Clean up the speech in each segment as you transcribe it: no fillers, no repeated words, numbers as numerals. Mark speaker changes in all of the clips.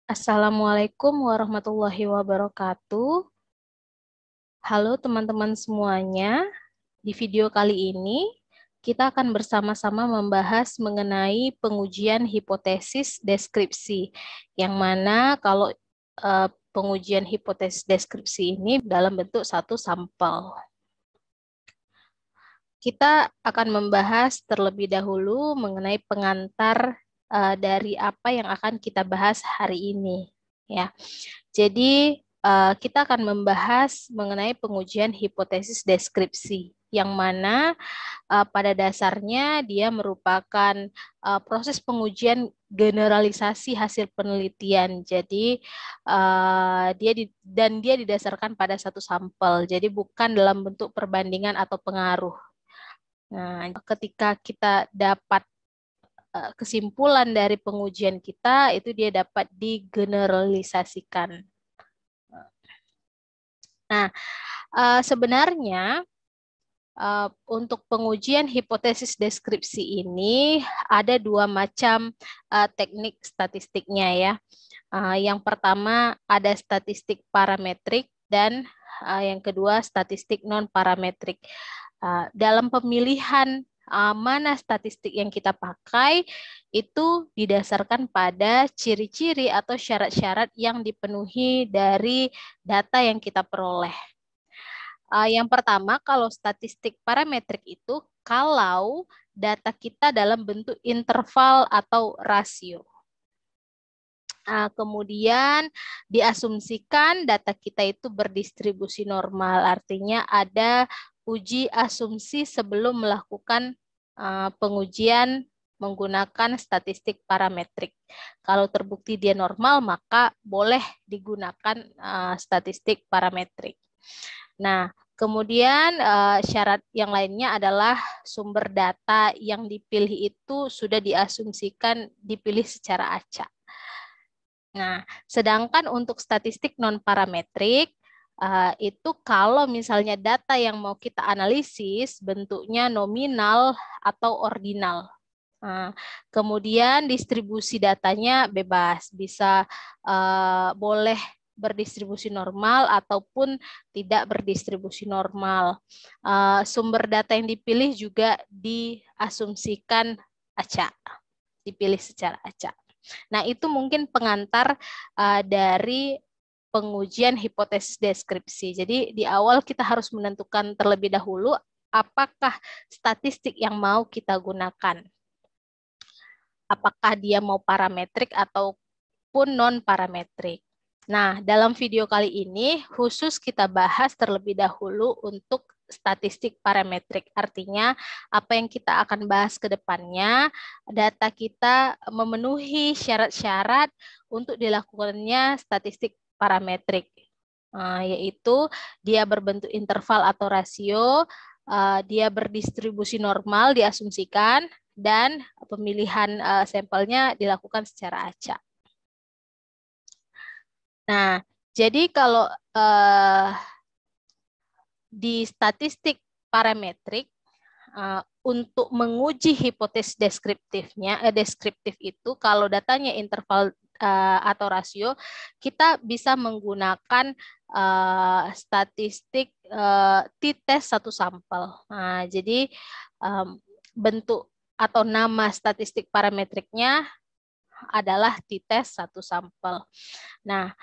Speaker 1: Assalamualaikum warahmatullahi wabarakatuh. Halo teman-teman semuanya. Di video kali ini, kita akan bersama-sama membahas mengenai pengujian hipotesis deskripsi, yang mana kalau pengujian hipotesis deskripsi ini dalam bentuk satu sampel. Kita akan membahas terlebih dahulu mengenai pengantar dari apa yang akan kita bahas hari ini. Ya, jadi kita akan membahas mengenai pengujian hipotesis deskripsi, yang mana pada dasarnya dia merupakan proses pengujian generalisasi hasil penelitian. Jadi dia didasarkan pada satu sampel. Jadi bukan dalam bentuk perbandingan atau pengaruh. Nah, ketika kita dapat kesimpulan dari pengujian kita, itu dia dapat digeneralisasikan. Nah, sebenarnya untuk pengujian hipotesis deskripsi ini ada dua macam teknik statistiknya ya. Yang pertama ada statistik parametrik dan yang kedua statistik non parametrik. Dalam pemilihan mana statistik yang kita pakai itu didasarkan pada ciri-ciri atau syarat-syarat yang dipenuhi dari data yang kita peroleh. Yang pertama, kalau statistik parametrik itu kalau data kita dalam bentuk interval atau rasio. Kemudian diasumsikan data kita itu berdistribusi normal, artinya ada uji asumsi sebelum melakukan pengujian menggunakan statistik parametrik. Kalau terbukti dia normal, maka boleh digunakan statistik parametrik. Nah, kemudian syarat yang lainnya adalah sumber data yang dipilih itu sudah diasumsikan dipilih secara acak. Nah, sedangkan untuk statistik non-parametrik, itu kalau misalnya data yang mau kita analisis bentuknya nominal atau ordinal. Kemudian distribusi datanya bebas, bisa boleh berdistribusi normal ataupun tidak berdistribusi normal. Sumber data yang dipilih juga diasumsikan acak, dipilih secara acak. Nah, itu mungkin pengantar dari pengujian hipotesis deskripsi. Jadi di awal kita harus menentukan terlebih dahulu apakah statistik yang mau kita gunakan. Apakah dia mau parametrik ataupun non-parametrik. Nah, dalam video kali ini khusus kita bahas terlebih dahulu untuk statistik parametrik. Artinya apa yang kita akan bahas ke depannya, data kita memenuhi syarat-syarat untuk dilakukannya statistik parametrik. Yaitu dia berbentuk interval atau rasio, dia berdistribusi normal diasumsikan, dan pemilihan sampelnya dilakukan secara acak. Nah, jadi kalau di statistik parametrik untuk menguji hipotesis deskriptif itu kalau datanya interval atau rasio, kita bisa menggunakan statistik t-test satu sampel. Nah, jadi bentuk atau nama statistik parametriknya adalah t-test satu sampel. Nah,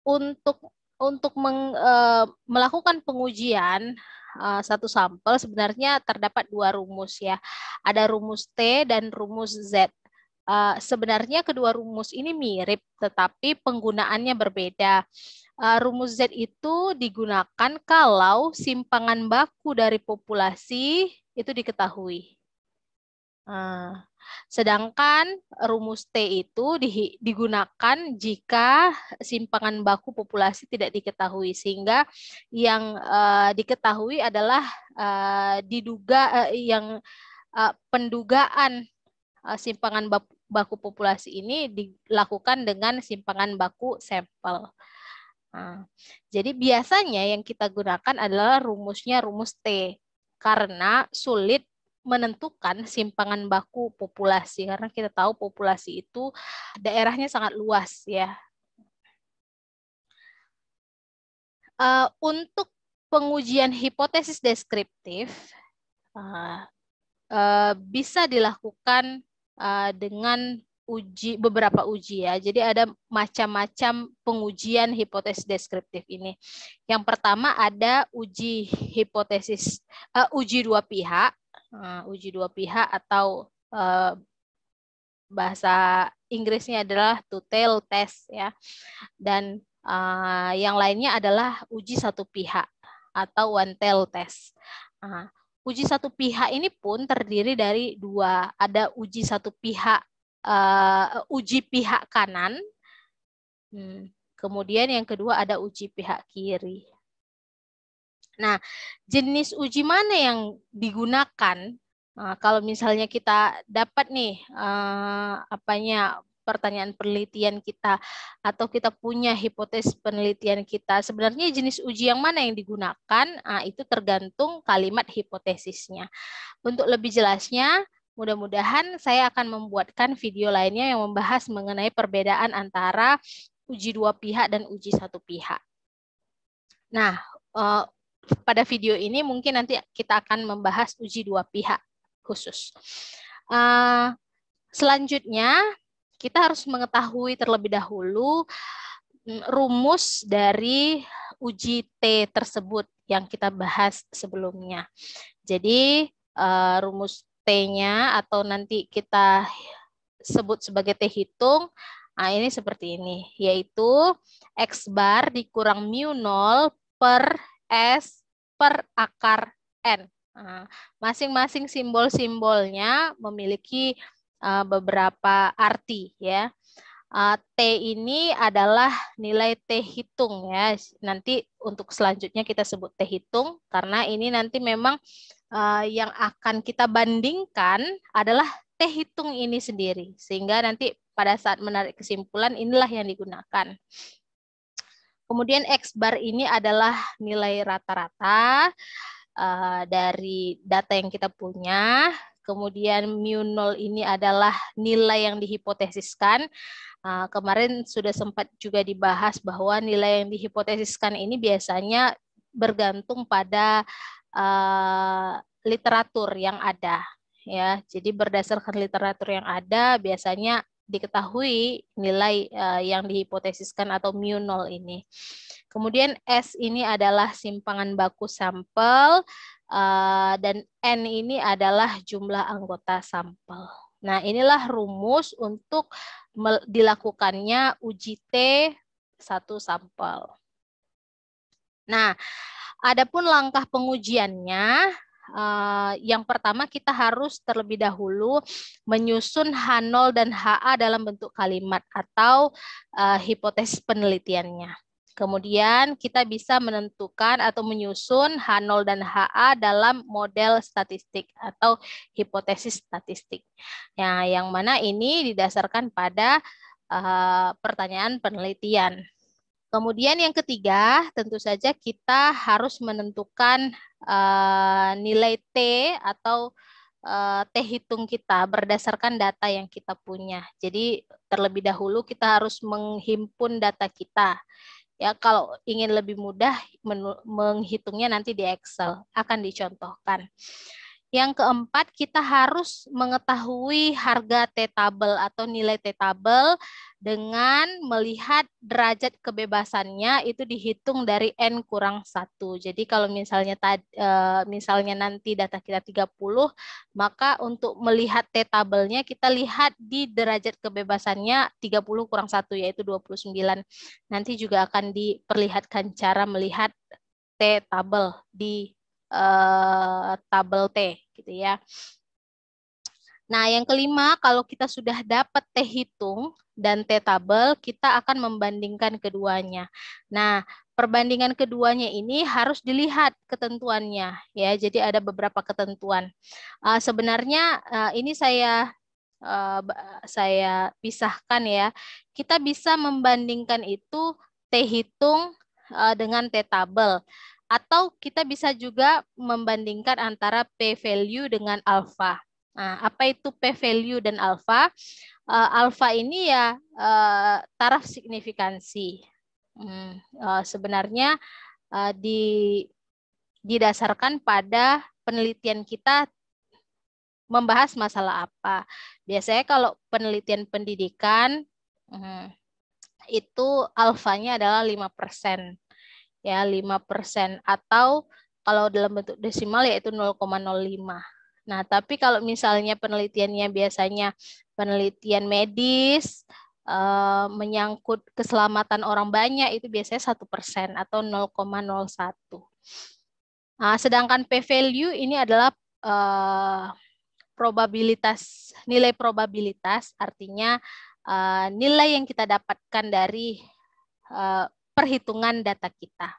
Speaker 1: untuk melakukan pengujian satu sampel sebenarnya terdapat dua rumus ya. Ada rumus T dan rumus Z. Sebenarnya kedua rumus ini mirip, tetapi penggunaannya berbeda. Rumus Z itu digunakan kalau simpangan baku dari populasi itu diketahui. Sedangkan rumus T itu digunakan jika simpangan baku populasi tidak diketahui, sehingga yang diketahui adalah pendugaan simpangan baku populasi ini dilakukan dengan simpangan baku sampel. Jadi biasanya yang kita gunakan adalah rumusnya rumus T, karena sulit menentukan simpangan baku populasi, karena kita tahu populasi itu daerahnya sangat luas ya. Untuk pengujian hipotesis deskriptif bisa dilakukan dengan beberapa uji ya. Jadi ada macam-macam pengujian hipotesis deskriptif ini. Yang pertama ada uji hipotesis, uji dua pihak. Uji dua pihak atau bahasa Inggrisnya adalah two-tailed test ya. Dan yang lainnya adalah uji satu pihak atau one-tailed test. Uji satu pihak ini pun terdiri dari dua. Ada uji satu pihak, uji pihak kanan. Kemudian yang kedua ada uji pihak kiri. Nah, jenis uji mana yang digunakan? Kalau misalnya kita dapat nih pertanyaan penelitian kita atau kita punya hipotesis penelitian kita, sebenarnya jenis uji yang mana yang digunakan? Itu tergantung kalimat hipotesisnya. Untuk lebih jelasnya, mudah-mudahan saya akan membuatkan video lainnya yang membahas mengenai perbedaan antara uji dua pihak dan uji satu pihak. Nah, pada video ini mungkin nanti kita akan membahas uji dua pihak khusus. Selanjutnya, kita harus mengetahui terlebih dahulu rumus dari uji T tersebut yang kita bahas sebelumnya. Jadi, rumus T-nya atau nanti kita sebut sebagai T hitung, ini seperti ini, yaitu X bar dikurang mu 0 per S per akar N. Masing-masing simbol-simbolnya memiliki beberapa arti ya. T ini adalah nilai T hitung ya. Nanti untuk selanjutnya kita sebut T hitung karena ini nanti memang yang akan kita bandingkan adalah T hitung ini sendiri. Sehingga nanti pada saat menarik kesimpulan inilah yang digunakan. Kemudian X bar ini adalah nilai rata-rata dari data yang kita punya. Kemudian mu 0 ini adalah nilai yang dihipotesiskan. Kemarin sudah sempat juga dibahas bahwa nilai yang dihipotesiskan ini biasanya bergantung pada literatur yang ada. Ya, jadi berdasarkan literatur yang ada biasanya diketahui nilai yang dihipotesiskan atau mu 0 ini. Kemudian S ini adalah simpangan baku sampel dan N ini adalah jumlah anggota sampel. Nah, inilah rumus untuk dilakukannya uji T satu sampel. Nah, adapun langkah pengujiannya, yang pertama kita harus terlebih dahulu menyusun H0 dan HA dalam bentuk kalimat atau hipotesis penelitiannya. Kemudian kita bisa menentukan atau menyusun H0 dan HA dalam model statistik atau hipotesis statistik. Ya, yang mana ini didasarkan pada pertanyaan penelitian. Kemudian yang ketiga, tentu saja kita harus menentukan nilai T atau T hitung kita berdasarkan data yang kita punya. Jadi terlebih dahulu kita harus menghimpun data kita. Ya, kalau ingin lebih mudah menghitungnya nanti di Excel akan dicontohkan. Yang keempat, kita harus mengetahui harga T-tabel atau nilai T-tabel dengan melihat derajat kebebasannya itu dihitung dari N kurang 1. Jadi kalau misalnya nanti data kita 30, maka untuk melihat T-tabelnya kita lihat di derajat kebebasannya 30 kurang 1 yaitu 29. Nanti juga akan diperlihatkan cara melihat T-tabel di tabel T gitu ya. Nah, yang kelima, kalau kita sudah dapat T hitung dan T tabel, kita akan membandingkan keduanya. Nah, perbandingan keduanya ini harus dilihat ketentuannya ya. Jadi ada beberapa ketentuan. Sebenarnya ini saya pisahkan ya. Kita bisa membandingkan itu T hitung dengan T tabel. Atau kita bisa juga membandingkan antara p-value dengan alpha. Nah, apa itu p-value dan alpha? Alpha ini ya taraf signifikansi. Sebenarnya didasarkan pada penelitian kita membahas masalah apa. Biasanya kalau penelitian pendidikan itu alfanya adalah 5%. Ya, 5%, atau kalau dalam bentuk desimal yaitu 0,05. Nah, tapi kalau misalnya penelitiannya biasanya penelitian medis, menyangkut keselamatan orang banyak, itu biasanya 1% atau 0,01. Nah, sedangkan p-value ini adalah nilai probabilitas, artinya nilai yang kita dapatkan dari perhitungan data kita.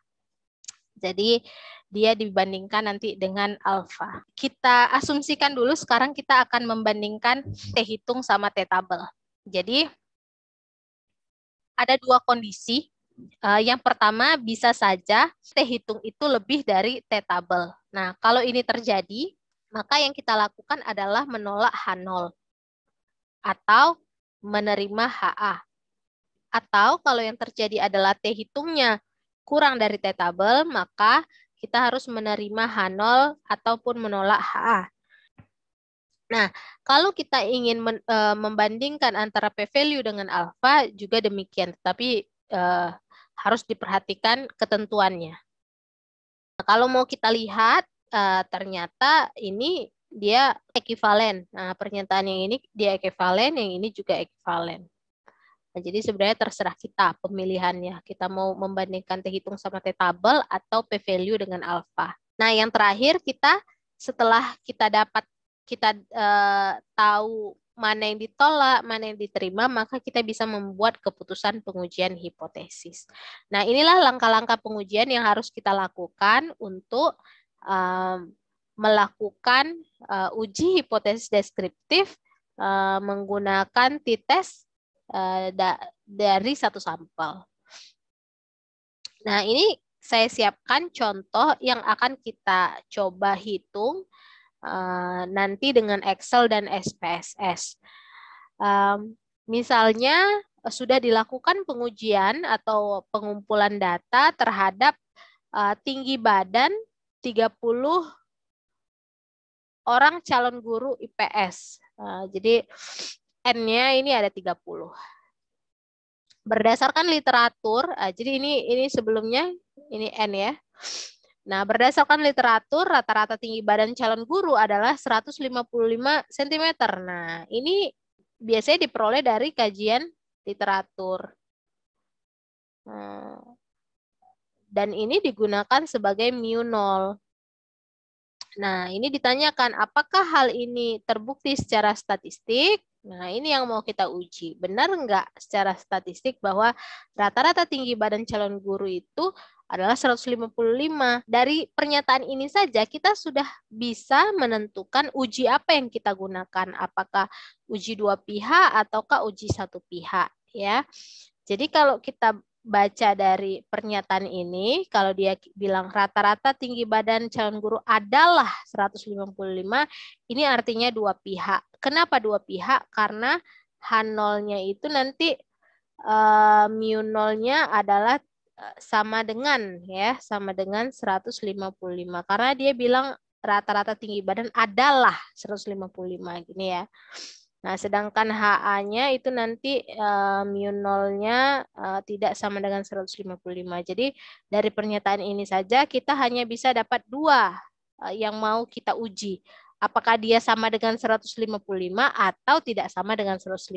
Speaker 1: Jadi dia dibandingkan nanti dengan alfa. Kita asumsikan dulu sekarang kita akan membandingkan t-hitung sama t-tabel. Jadi ada dua kondisi. Yang pertama, bisa saja t-hitung itu lebih dari t-tabel. Nah, kalau ini terjadi, maka yang kita lakukan adalah menolak H0 atau menerima HA. Atau kalau yang terjadi adalah t-hitungnya kurang dari t-tabel, maka kita harus menerima H0 ataupun menolak HA. Nah, kalau kita ingin membandingkan antara p-value dengan alpha juga demikian, tapi harus diperhatikan ketentuannya. Nah, kalau mau kita lihat, ternyata ini dia ekivalen. Nah, pernyataan yang ini dia ekivalen, yang ini juga ekivalen. Nah, jadi sebenarnya terserah kita pemilihannya. Kita mau membandingkan t-hitung sama t-tabel atau p-value dengan alpha. Nah, yang terakhir setelah kita tahu mana yang ditolak, mana yang diterima, maka kita bisa membuat keputusan pengujian hipotesis. Nah, inilah langkah-langkah pengujian yang harus kita lakukan untuk melakukan uji hipotesis deskriptif menggunakan t-test dari satu sampel. Nah, ini saya siapkan contoh yang akan kita coba hitung nanti dengan Excel dan SPSS. Misalnya sudah dilakukan pengujian atau pengumpulan data terhadap tinggi badan 30 orang calon guru IPS. Jadi N-nya ini ada 30. Berdasarkan literatur, jadi ini sebelumnya, ini N ya. Nah, berdasarkan literatur, rata-rata tinggi badan calon guru adalah 155 cm. Nah, ini biasanya diperoleh dari kajian literatur. Dan ini digunakan sebagai mu0. Nah, ini ditanyakan apakah hal ini terbukti secara statistik? Nah, ini yang mau kita uji. Benar enggak secara statistik bahwa rata-rata tinggi badan calon guru itu adalah 155. Dari pernyataan ini saja kita sudah bisa menentukan uji apa yang kita gunakan. Apakah uji dua pihak ataukah uji satu pihak, ya. Jadi kalau kita baca dari pernyataan ini, kalau dia bilang rata-rata tinggi badan calon guru adalah 155, ini artinya dua pihak. Kenapa dua pihak? Karena H0-nya itu nanti mu0-nya adalah sama dengan 155. Karena dia bilang rata-rata tinggi badan adalah 155 gini ya. Nah, sedangkan HA-nya itu nanti mu0-nya tidak sama dengan 155. Jadi dari pernyataan ini saja kita hanya bisa dapat dua yang mau kita uji. Apakah dia sama dengan 155 atau tidak sama dengan 155.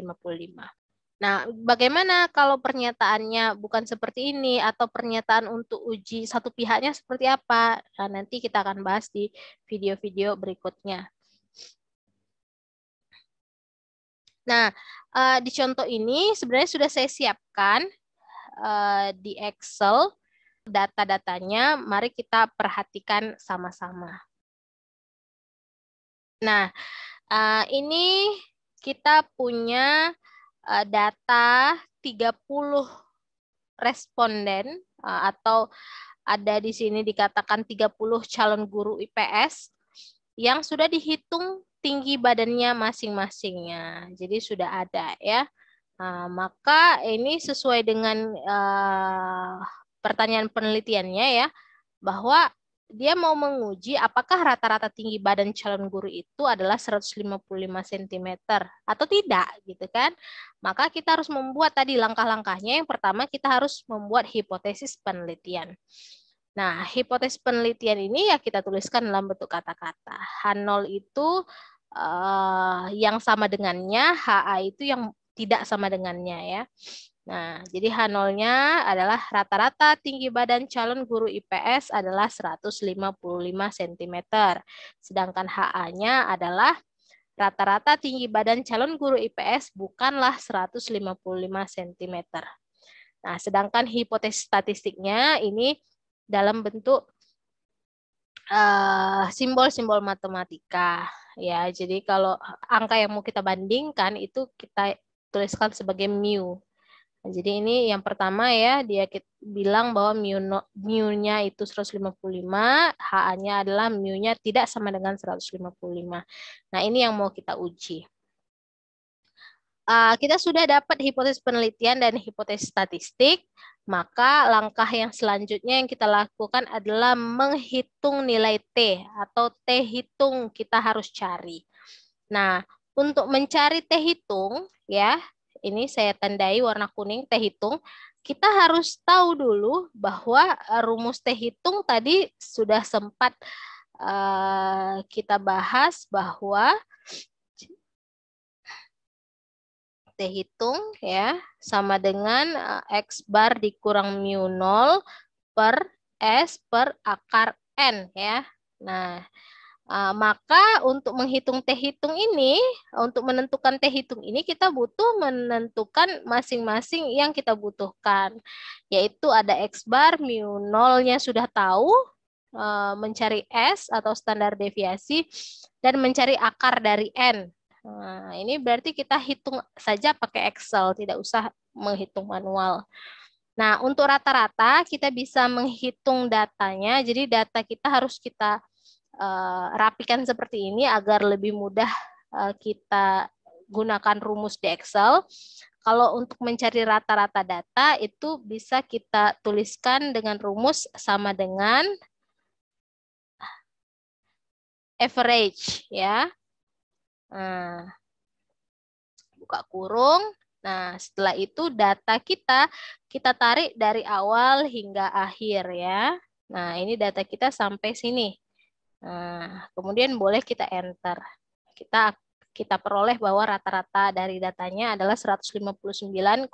Speaker 1: Nah, bagaimana kalau pernyataannya bukan seperti ini atau pernyataan untuk uji satu pihaknya seperti apa? Nah, nanti kita akan bahas di video-video berikutnya. Nah, di contoh ini sebenarnya sudah saya siapkan di Excel data-datanya. Mari kita perhatikan sama-sama. Nah, ini kita punya data 30 responden atau ada di sini dikatakan 30 calon guru IPS yang sudah dihitung tinggi badannya masing-masingnya. Jadi sudah ada ya. Nah, maka ini sesuai dengan pertanyaan penelitiannya ya, bahwa dia mau menguji apakah rata-rata tinggi badan calon guru itu adalah 155 cm atau tidak gitu kan. Maka kita harus membuat tadi langkah-langkahnya. Yang pertama kita harus membuat hipotesis penelitian. Nah, hipotesis penelitian ini ya kita tuliskan dalam bentuk kata-kata. H0 itu yang sama dengannya, HA itu yang tidak sama dengannya ya. Nah, jadi H0-nya adalah rata-rata tinggi badan calon guru IPS adalah 155 cm. Sedangkan HA-nya adalah rata-rata tinggi badan calon guru IPS bukanlah 155 cm. Nah, sedangkan hipotesis statistiknya ini dalam bentuk simbol-simbol matematika. Ya, jadi kalau angka yang mau kita bandingkan itu kita tuliskan sebagai mu. Nah, jadi ini yang pertama ya, dia bilang bahwa mu-nya itu 155, HA-nya adalah mu-nya tidak sama dengan 155. Nah, ini yang mau kita uji. Kita sudah dapat hipotesis penelitian dan hipotesis statistik, maka langkah yang selanjutnya yang kita lakukan adalah menghitung nilai T atau T hitung kita harus cari. Nah, untuk mencari T hitung ya, ini saya tandai warna kuning T hitung. Kita harus tahu dulu bahwa rumus T hitung tadi sudah sempat kita bahas bahwa T hitung ya sama dengan X bar dikurang mu 0 per S per akar N ya. Nah, maka untuk menghitung T hitung ini, untuk menentukan T hitung ini kita butuh menentukan masing-masing yang kita butuhkan. Yaitu ada X bar, mu 0-nya sudah tahu, mencari S atau standar deviasi, dan mencari akar dari N. Nah, ini berarti kita hitung saja pakai Excel, tidak usah menghitung manual. Nah, untuk rata-rata kita bisa menghitung datanya, jadi data kita harus kita rapikan seperti ini agar lebih mudah kita gunakan rumus di Excel. Kalau untuk mencari rata-rata data itu bisa kita tuliskan dengan rumus sama dengan average ya. Nah, buka kurung. Nah, setelah itu data kita tarik dari awal hingga akhir ya. Nah, ini data kita sampai sini. Nah, kemudian boleh kita enter. Kita peroleh bahwa rata-rata dari datanya adalah 159,23.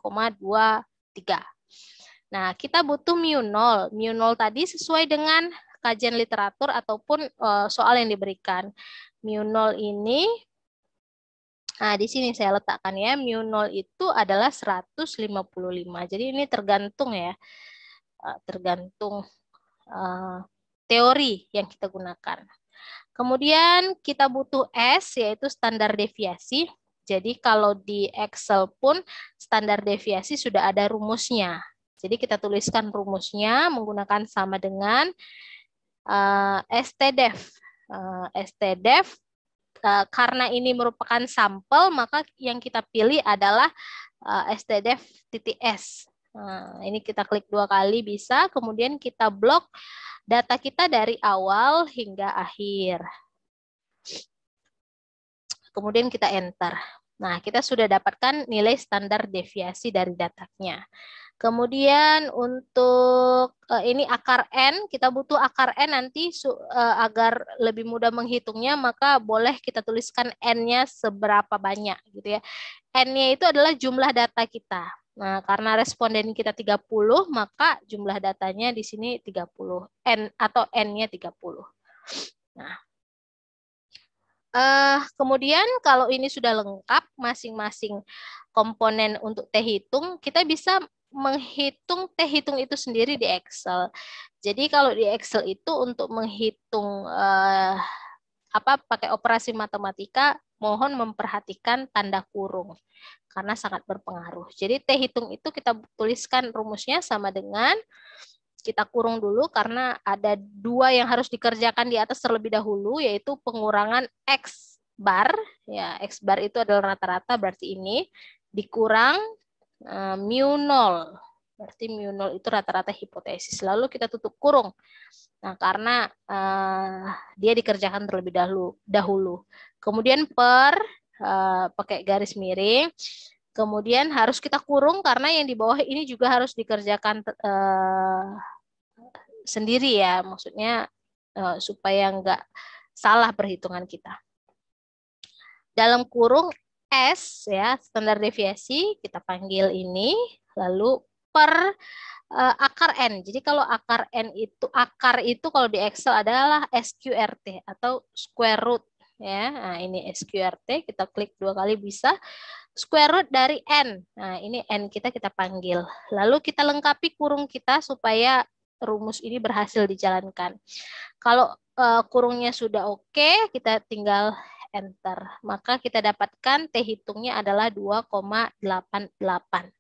Speaker 1: Nah, kita butuh mu 0. Mu 0 tadi sesuai dengan kajian literatur ataupun soal yang diberikan. Mu 0 ini, nah di sini saya letakkan ya, mu 0 itu adalah 155. Jadi ini tergantung ya, tergantung teori yang kita gunakan. Kemudian kita butuh S, yaitu standar deviasi. Jadi kalau di Excel pun standar deviasi sudah ada rumusnya. Jadi kita tuliskan rumusnya menggunakan sama dengan STDEV. STDEV karena ini merupakan sampel, maka yang kita pilih adalah STDEV.S. Nah, ini kita klik 2 kali bisa, kemudian kita blok data kita dari awal hingga akhir. Kemudian kita enter. Nah, kita sudah dapatkan nilai standar deviasi dari datanya. Kemudian untuk ini akar N, kita butuh akar N nanti agar lebih mudah menghitungnya, maka boleh kita tuliskan N-nya seberapa banyak gitu ya. N-nya itu adalah jumlah data kita. Nah, karena responden kita 30, maka jumlah datanya di sini 30. N atau N-nya 30. Nah, kemudian kalau ini sudah lengkap masing-masing komponen untuk T hitung, kita bisa menghitung T hitung itu sendiri di Excel. Jadi kalau di Excel itu untuk menghitung pakai operasi matematika, mohon memperhatikan tanda kurung karena sangat berpengaruh. Jadi T hitung itu kita tuliskan rumusnya sama dengan kita kurung dulu karena ada dua yang harus dikerjakan di atas terlebih dahulu, yaitu pengurangan X bar. Ya, X bar itu adalah rata-rata, berarti ini dikurang mu 0. Berarti mu 0 itu rata-rata hipotesis. Lalu kita tutup kurung. Nah, karena dia dikerjakan terlebih dahulu. Kemudian pakai garis miring. Kemudian harus kita kurung karena yang di bawah ini juga harus dikerjakan sendiri ya. Maksudnya supaya nggak salah perhitungan kita. Dalam kurung S ya, standar deviasi kita panggil ini, lalu per akar N. Jadi kalau akar itu kalau di Excel adalah SQRT atau square root ya. Nah, ini SQRT, kita klik 2 kali bisa. Square root dari N. Nah, ini N kita panggil. Lalu kita lengkapi kurung kita supaya rumus ini berhasil dijalankan. Kalau kurungnya sudah oke, kita tinggal enter. Maka kita dapatkan T hitungnya adalah 2,88.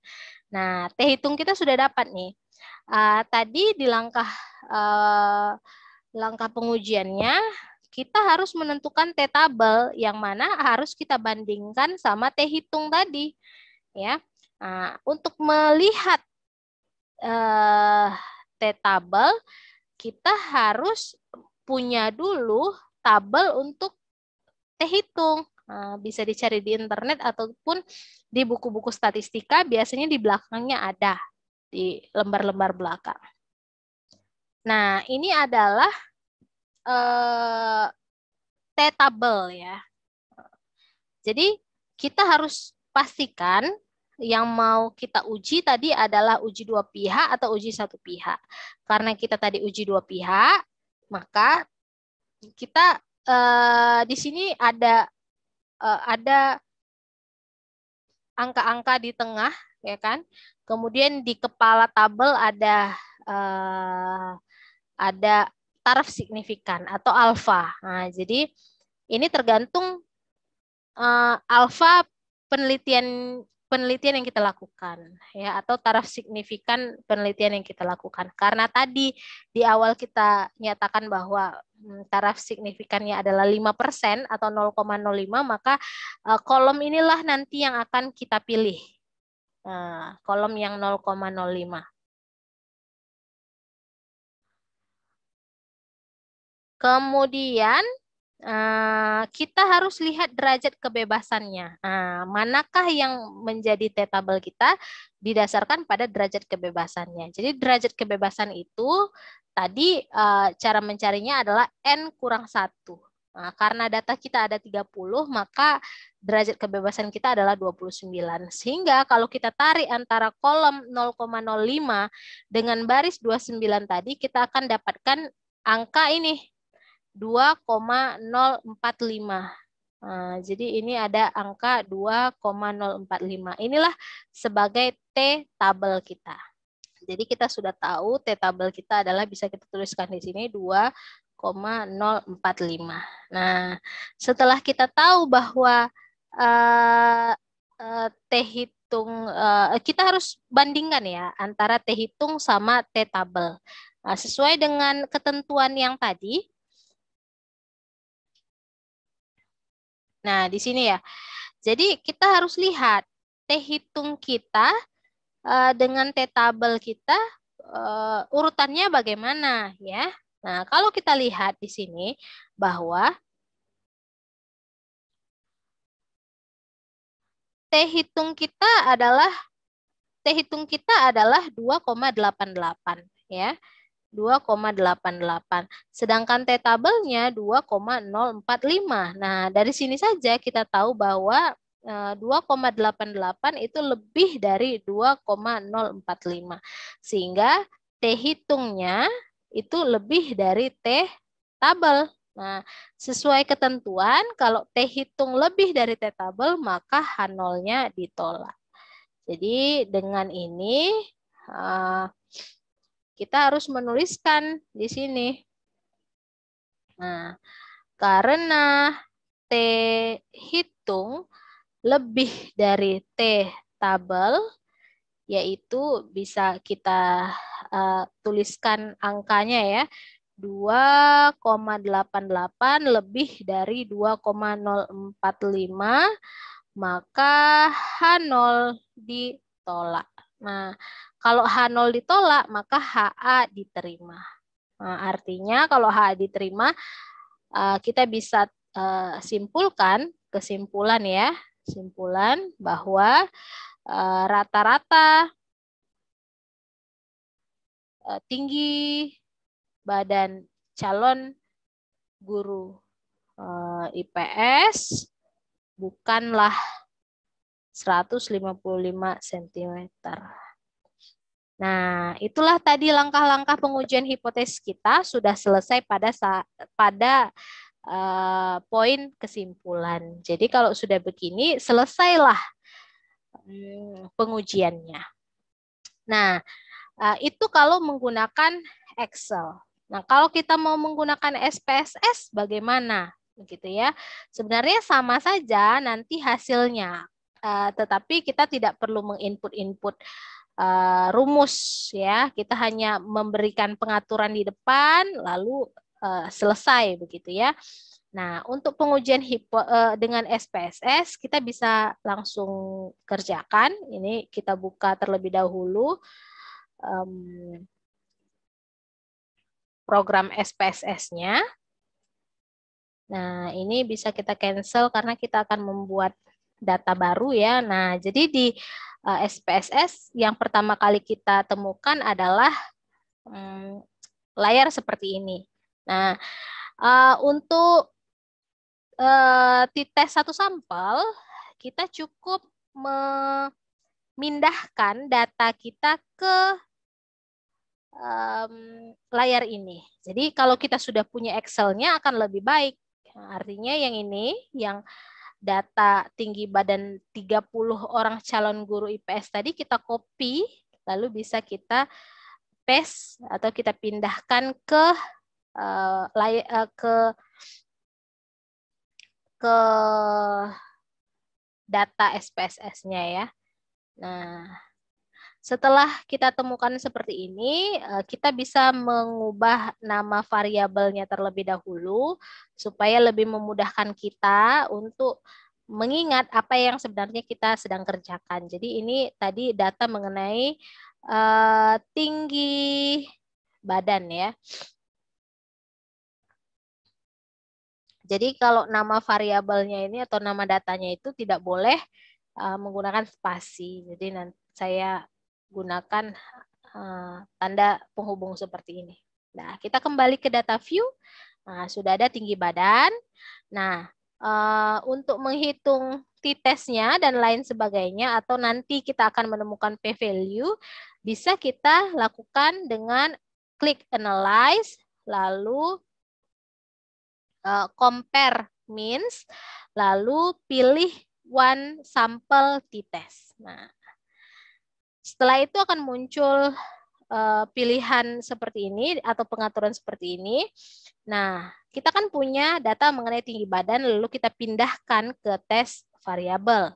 Speaker 1: Nah, T hitung kita sudah dapat nih. Tadi di langkah pengujiannya, kita harus menentukan T tabel yang mana harus kita bandingkan sama T hitung tadi. Ya, untuk melihat T tabel, kita harus punya dulu tabel untuk T hitung. Bisa dicari di internet ataupun di buku-buku statistika, biasanya di belakangnya ada, di lembar-lembar belakang. Nah, ini adalah T tabel ya. Jadi, kita harus pastikan yang mau kita uji tadi adalah uji dua pihak atau uji satu pihak. Karena kita tadi uji dua pihak, maka kita di sini ada angka-angka di tengah, ya kan? Kemudian di kepala tabel ada taraf signifikan atau alfa. Nah, jadi ini tergantung alfa penelitian yang kita lakukan, ya, atau taraf signifikan penelitian yang kita lakukan. Karena tadi di awal kita nyatakan bahwa taraf signifikannya adalah 5% atau 0,05, maka kolom inilah nanti yang akan kita pilih. Kolom yang 0,05. Kemudian kita harus lihat derajat kebebasannya. Manakah yang menjadi T tabel kita didasarkan pada derajat kebebasannya. Jadi derajat kebebasan itu tadi cara mencarinya adalah N kurang 1. Karena data kita ada 30, maka derajat kebebasan kita adalah 29. Sehingga kalau kita tarik antara kolom 0,05 dengan baris 29 tadi, kita akan dapatkan angka ini, 2,045. Jadi ini ada angka 2,045. Inilah sebagai T tabel kita. Jadi kita sudah tahu T tabel kita adalah, bisa kita tuliskan di sini 2,045. Nah, setelah kita tahu bahwa T hitung, kita harus bandingkan ya antara T hitung sama T tabel. Sesuai dengan ketentuan yang tadi. Nah, di sini ya. Jadi kita harus lihat T hitung kita dengan T tabel kita urutannya bagaimana ya. Nah, kalau kita lihat di sini bahwa T hitung kita adalah 2,88 ya. 2,88. Sedangkan T tabelnya 2,045. Nah, dari sini saja kita tahu bahwa 2,88 itu lebih dari 2,045. Sehingga T hitungnya itu lebih dari T tabel. Nah, sesuai ketentuan, kalau T hitung lebih dari T tabel, maka H0-nya ditolak. Jadi, dengan ini kita harus menuliskan di sini. Nah, karena T hitung lebih dari T tabel, yaitu bisa kita tuliskan angkanya ya. 2,88 lebih dari 2,045, maka H0 ditolak. Nah, kalau H0 ditolak, maka HA diterima. Nah, artinya kalau HA diterima, kita bisa simpulkan, kesimpulan ya, simpulan bahwa rata-rata tinggi badan calon guru IPS bukanlah 155 cm. Nah, itulah tadi langkah-langkah pengujian hipotesis kita sudah selesai pada poin kesimpulan. Jadi kalau sudah begini, selesailah pengujiannya. Nah, itu kalau menggunakan Excel. Nah, kalau kita mau menggunakan SPSS bagaimana? Begitu ya. Sebenarnya sama saja nanti hasilnya. Tetapi kita tidak perlu menginput-input rumus ya. Kita hanya memberikan pengaturan di depan lalu selesai begitu ya. Nah, untuk pengujian dengan SPSS kita bisa langsung kerjakan. Ini kita buka terlebih dahulu program SPSS-nya. Nah, ini bisa kita cancel karena kita akan membuat data baru ya. Nah, jadi di SPSS yang pertama kali kita temukan adalah layar seperti ini. Nah, untuk t-test satu sampel, kita cukup memindahkan data kita ke layar ini. Jadi kalau kita sudah punya Excel-nya akan lebih baik. Artinya yang ini, yang data tinggi badan 30 orang calon guru IPS tadi kita copy, lalu bisa kita paste atau kita pindahkan ke data SPSS-nya ya. Nah, setelah kita temukan seperti ini, kita bisa mengubah nama variabelnya terlebih dahulu supaya lebih memudahkan kita untuk mengingat apa yang sebenarnya kita sedang kerjakan. Jadi ini tadi data mengenai tinggi badan ya. Jadi kalau nama variabelnya ini atau nama datanya itu tidak boleh menggunakan spasi. Jadi nanti saya gunakan tanda penghubung seperti ini. Nah, kita kembali ke data view. Nah, sudah ada tinggi badan. Nah, untuk menghitung t-testnya dan lain sebagainya, atau nanti kita akan menemukan p-value, bisa kita lakukan dengan klik analyze, lalu compare means, lalu pilih one sample t-test. Nah, setelah itu akan muncul pilihan seperti ini atau pengaturan seperti ini. Nah, kita kan punya data mengenai tinggi badan, lalu kita pindahkan ke tes variabel.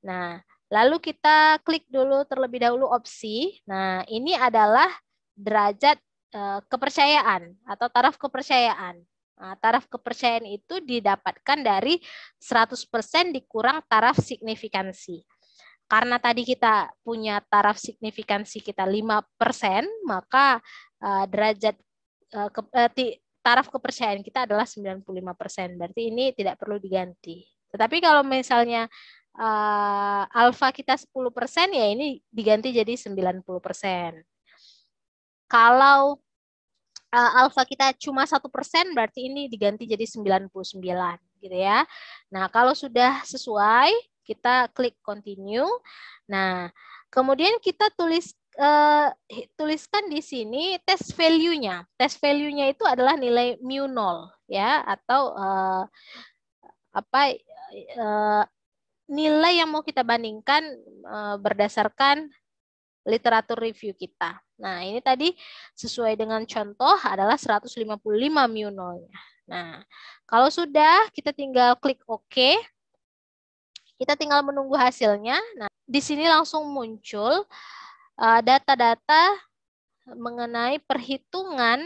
Speaker 1: Nah, lalu kita klik dulu terlebih dahulu opsi. Nah, ini adalah derajat kepercayaan atau taraf kepercayaan. Nah, taraf kepercayaan itu didapatkan dari 100% dikurang taraf signifikansi. Karena tadi kita punya taraf signifikansi kita 5%, maka derajat taraf kepercayaan kita adalah 95%. Berarti ini tidak perlu diganti. Tetapi kalau misalnya alfa kita 10%, ya ini diganti jadi 90%. Kalau alfa kita cuma 1%, berarti ini diganti jadi 99 gitu ya. Nah, kalau sudah sesuai, kita klik continue. Nah, kemudian kita tuliskan di sini test value-nya. Test value-nya itu adalah nilai mu 0 ya, atau nilai yang mau kita bandingkan berdasarkan literatur review kita. Nah, ini tadi sesuai dengan contoh adalah 155 mu 0-nya. Nah, kalau sudah, kita tinggal klik OK. Kita tinggal menunggu hasilnya. Nah, di sini langsung muncul data-data mengenai perhitungan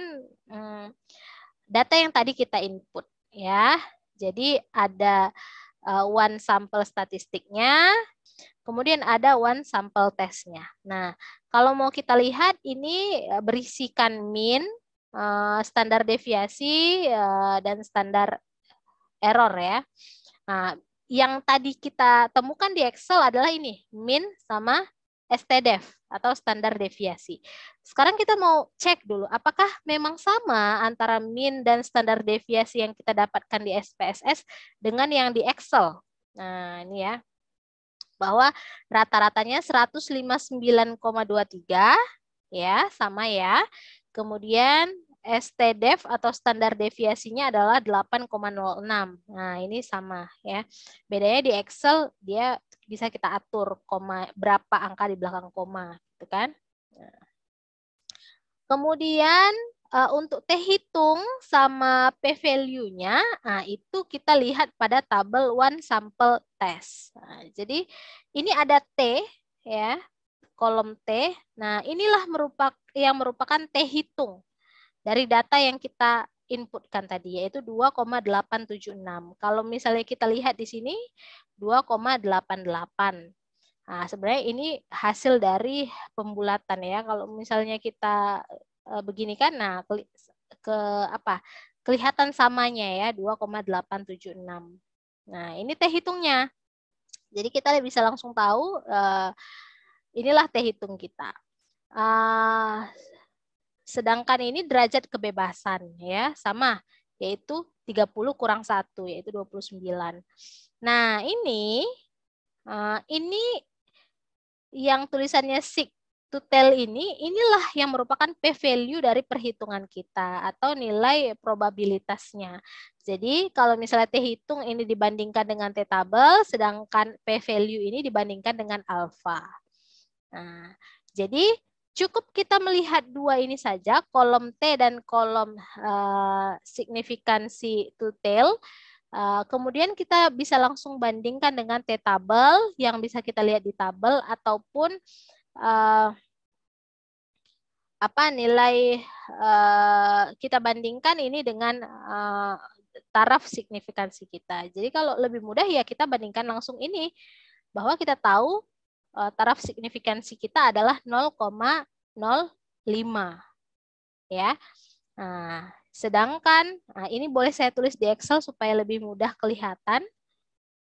Speaker 1: data yang tadi kita input ya. Jadi ada one sample statistiknya, kemudian ada one sample testnya. Nah, kalau mau kita lihat ini berisikan mean, standar deviasi, dan standar error ya. Nah, yang tadi kita temukan di Excel adalah ini, mean sama STDEV atau standar deviasi. Sekarang kita mau cek dulu, apakah memang sama antara mean dan standar deviasi yang kita dapatkan di SPSS dengan yang di Excel. Nah, ini ya, bahwa rata-ratanya 159,23 ya, sama ya. Kemudian STDEV atau standar deviasinya adalah 8,06. Nah, ini sama ya. Bedanya di Excel dia bisa kita atur berapa angka di belakang koma, gitu kan? Nah. Kemudian untuk T hitung sama P value-nya, nah itu kita lihat pada tabel one sample test. Nah, jadi ini ada T ya, kolom T. Nah, inilah yang merupakan T hitung dari data yang kita inputkan tadi, yaitu 2,876. Kalau misalnya kita lihat di sini 2,88. Nah, sebenarnya ini hasil dari pembulatan ya. Kalau misalnya kita begini kan, nah kelihatan samanya ya, 2,876. Nah, ini T hitungnya. Jadi kita bisa langsung tahu inilah T hitung kita. Sedangkan ini derajat kebebasan ya, sama, yaitu 30 kurang 1, yaitu 29. Nah, ini yang tulisannya seek to tell inilah yang merupakan P value dari perhitungan kita atau nilai probabilitasnya. Jadi kalau misalnya T hitung ini dibandingkan dengan T tabel, sedangkan P value ini dibandingkan dengan alfa. Nah, jadi cukup kita melihat dua ini saja, kolom T dan kolom signifikansi to tell. Kemudian kita bisa langsung bandingkan dengan T tabel yang bisa kita lihat di tabel, ataupun nilai kita bandingkan ini dengan taraf signifikansi kita. Jadi kalau lebih mudah ya kita bandingkan langsung ini, bahwa kita tahu taraf signifikansi kita adalah 0,05 ya. Nah, sedangkan ini boleh saya tulis di Excel supaya lebih mudah kelihatan.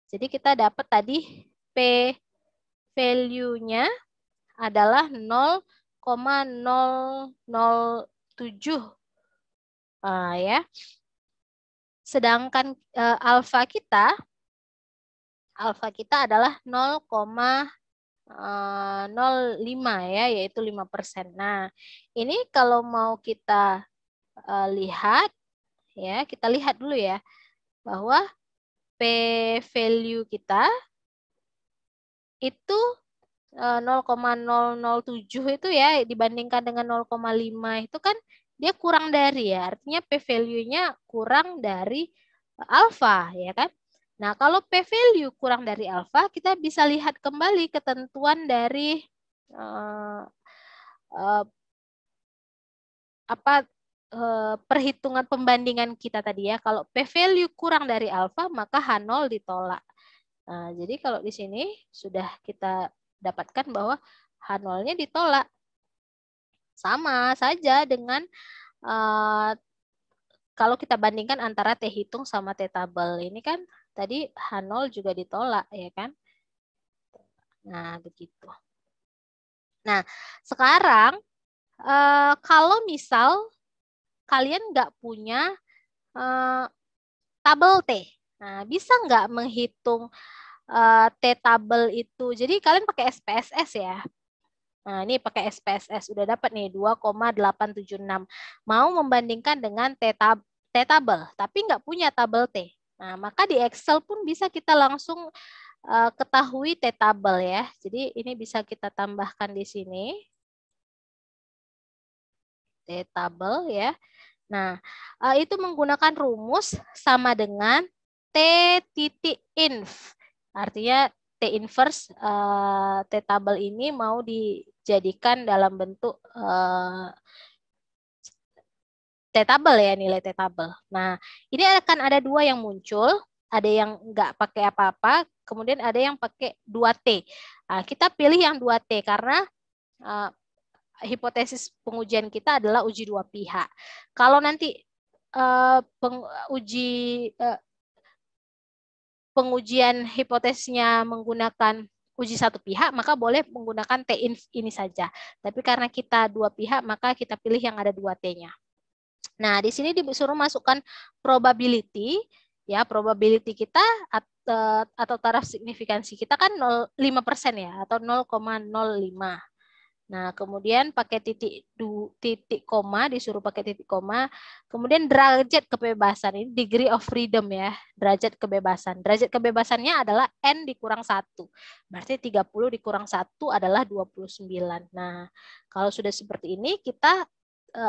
Speaker 1: Jadi kita dapat tadi P value-nya adalah 0,007 ya. Sedangkan alfa kita adalah 0,05 ya, yaitu 5%. Nah, ini kalau mau kita lihat ya, kita lihat dulu ya, bahwa P value kita itu 0,007 itu ya, dibandingkan dengan 0,5 itu kan dia kurang dari ya, artinya P value-nya kurang dari alfa ya kan. Nah, kalau P value kurang dari alfa, kita bisa lihat kembali ketentuan dari perhitungan pembandingan kita tadi ya. Kalau P value kurang dari alfa, maka H0 ditolak. Nah, jadi kalau di sini sudah kita dapatkan bahwa H0-nya ditolak. Sama saja dengan kalau kita bandingkan antara T hitung sama T tabel. Ini kan tadi H0 juga ditolak, ya kan? Nah, begitu. Nah, sekarang kalau misal kalian nggak punya tabel T, nah, bisa nggak menghitung T tabel itu? Jadi kalian pakai SPSS ya. Nah, ini pakai SPSS udah dapat nih 2,876. Mau membandingkan dengan T tabel, tapi nggak punya tabel T. Nah, maka di Excel pun bisa kita langsung ketahui T tabel ya. Jadi ini bisa kita tambahkan di sini. T tabel ya. Nah, itu menggunakan rumus sama dengan T titik inv. Artinya T inverse T tabel ini mau jadikan dalam bentuk T-table ya, nilai T-table. Nah, ini akan ada dua yang muncul, ada yang nggak pakai apa-apa, kemudian ada yang pakai 2T. Nah, kita pilih yang 2T karena hipotesis pengujian kita adalah uji dua pihak. Kalau nanti pengujian hipotesisnya menggunakan uji satu pihak, maka boleh menggunakan T ini saja. Tapi karena kita dua pihak, maka kita pilih yang ada 2T-nya. Nah, di sini disuruh masukkan probability, ya, probability kita atau taraf signifikansi kita kan 5% ya, atau 0,05. Nah, kemudian pakai titik koma, disuruh pakai titik koma. Kemudian derajat kebebasan, ini degree of freedom ya, derajat kebebasan. Derajat kebebasannya adalah N dikurang 1. Berarti 30 dikurang 1 adalah 29. Nah, kalau sudah seperti ini, kita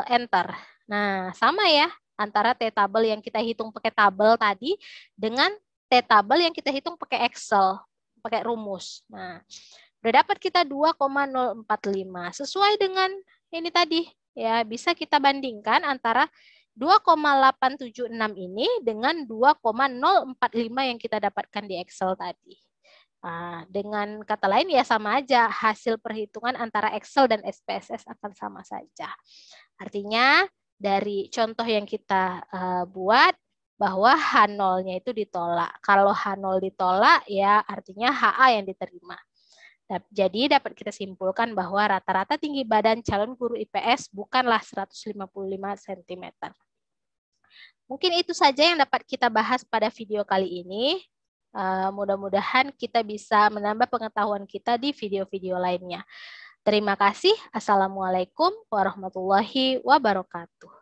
Speaker 1: enter. Nah, sama ya, antara T-table yang kita hitung pakai tabel tadi dengan T-table yang kita hitung pakai Excel, pakai rumus. Nah, udah dapat kita 2,045 sesuai dengan ini tadi ya, bisa kita bandingkan antara 2,876 ini dengan 2,045 yang kita dapatkan di Excel tadi. Nah, dengan kata lain ya sama aja, hasil perhitungan antara Excel dan SPSS akan sama saja. Artinya dari contoh yang kita buat bahwa H0-nya itu ditolak. Kalau H0 ditolak ya artinya HA yang diterima. Jadi dapat kita simpulkan bahwa rata-rata tinggi badan calon guru IPS bukanlah 155 cm. Mungkin itu saja yang dapat kita bahas pada video kali ini. Mudah-mudahan kita bisa menambah pengetahuan kita di video-video lainnya. Terima kasih. Assalamualaikum warahmatullahi wabarakatuh.